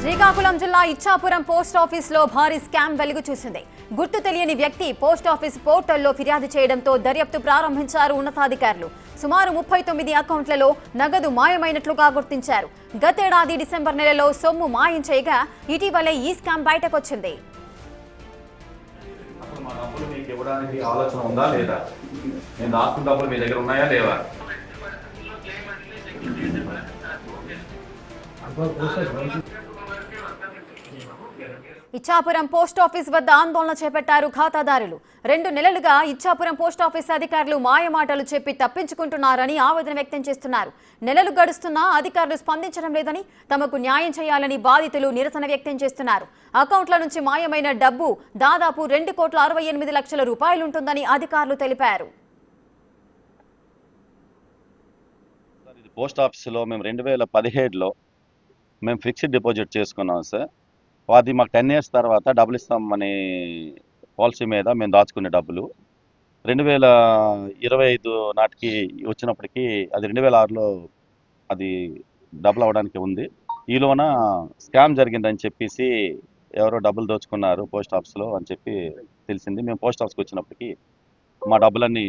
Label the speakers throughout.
Speaker 1: శ్రీకాకుళం జిల్లా ఇచ్చాపురం పోస్ట్ ఆఫీసులో భారీ స్కామ్ వెలుగు చూసింది. గుర్తు తెలియని వ్యక్తి పోస్ట్ ఆఫీస్ పోర్టల్లో ఫిర్యాదు చేయడంతో దర్యాప్తు ప్రారంభించారు ఉన్నతాధికారులు. సుమారు 39 అకౌంట్లలో నగదు మాయమైనట్లుగా గుర్తించారు. గతేడాది డిసెంబర్ నెలలో సొమ్ము మాయం చేయగా ఇటీవలే ఈ స్కామ్ బయటకొచ్చింది. ఇచ్చాపురం పోస్ట్ ఆఫీస్ వద్ద ఆందోళన చేపట్టారు ఖాతాదారులు. 2 నెలలుగా ఇచ్చాపురం పోస్ట్ ఆఫీస్ అధికారులు మాయమాటలు చెప్పి తప్పించుకుంటున్నారని ఆవేదన వ్యక్తం చేస్తున్నారు. నెలలు గడుస్తున్నా అధికారులు స్పందించడం లేదని, తమకు న్యాయం చేయాలని బాధితులు నిరసన వ్యక్తం చేస్తున్నారు. అకౌంట్ల నుంచి మాయమైన డబ్బు దాదాపు 2,68,00,000 రూపాయలుంటుందని అధికారులు తెలిపారు.
Speaker 2: పోస్ట్ ఆఫీసులో మేము 2017లో మేము ఫిక్స్డ్ డిపాజిట్ చేసుకున్నాం సార్. అది మాకు 10 years తర్వాత డబ్బులు ఇస్తామని పాలసీ మీద మేము దాచుకునే డబ్బులు 2025 నాటికి వచ్చినప్పటికీ అది 2006లో అది డబుల్ అవ్వడానికి ఉంది. ఈలోన స్కామ్ జరిగిందని చెప్పేసి ఎవరో డబ్బులు దోచుకున్నారు పోస్ట్ ఆఫీస్లో అని చెప్పి తెలిసింది. మేము పోస్ట్ ఆఫీస్కి వచ్చినప్పటికీ మా డబ్బులన్నీ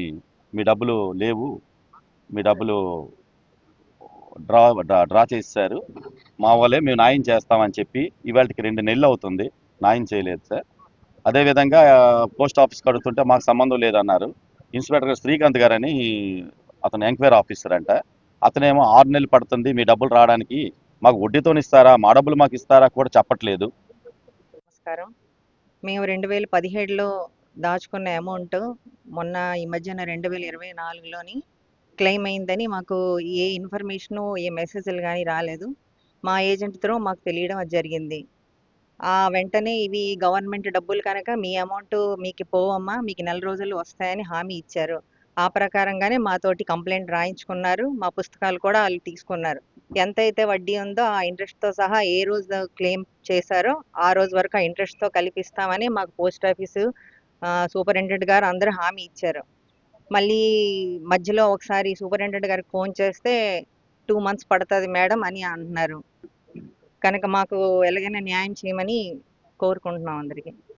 Speaker 2: మీ డబ్బులు లేవు, మీ డబ్బులు డ్రా చేశారు, మా వాళ్ళే మేము న్యాయం చేస్తామని చెప్పి ఇవాళకి 2 నెలలు అవుతుంది, న్యాయం చేయలేదు సార్. అదేవిధంగా పోస్ట్ ఆఫీస్కి అడుగుతుంటే మాకు సంబంధం లేదన్నారు. ఇన్స్పెక్టర్ శ్రీకాంత్ గారని అతను ఎంక్వైరీ ఆఫీసర్ అంట. అతనేమో 6 నెలలు పడుతుంది మీ డబ్బులు రావడానికి, మాకు వడ్డీతో ఇస్తారా, మా డబ్బులు మాకు ఇస్తారా కూడా చెప్పట్లేదు.
Speaker 3: నమస్కారం. మేము 2017లో దాచుకున్న అమౌంట్ మొన్న ఈ మధ్యన 2024లోని క్లెయిమ్ అయిందని మాకు ఏ ఇన్ఫర్మేషను, ఏ మెసేజ్లు కానీ రాలేదు. మా ఏజెంట్ త్రూ మాకు తెలియడం అది జరిగింది. వెంటనే ఇవి గవర్నమెంట్ డబ్బులు కనుక మీ అమౌంట్ మీకు పోవమ్మా, మీకు 4 రోజులు వస్తాయని హామీ ఇచ్చారు. ఆ ప్రకారంగానే మాతోటి కంప్లైంట్ రాయించుకున్నారు. మా పుస్తకాలు కూడా వాళ్ళు తీసుకున్నారు. ఎంతైతే వడ్డీ ఉందో ఆ ఇంట్రెస్ట్తో సహా ఏ రోజు క్లెయిమ్ చేశారో ఆ రోజు వరకు ఆ ఇంట్రెస్ట్తో కలిపిస్తామని మాకు పోస్ట్ ఆఫీసు సూపరింటెండెంట్ గారు అందరూ హామీ ఇచ్చారు. మళ్ళీ మధ్యలో ఒకసారి సూపరింటెండెంట్ గారికి ఫోన్ చేస్తే 2 months పడుతుంది మేడం అని అంటున్నారు. కనుక మాకు ఎలాగైనా న్యాయం చేయమని కోరుకుంటున్నాం అందరికీ.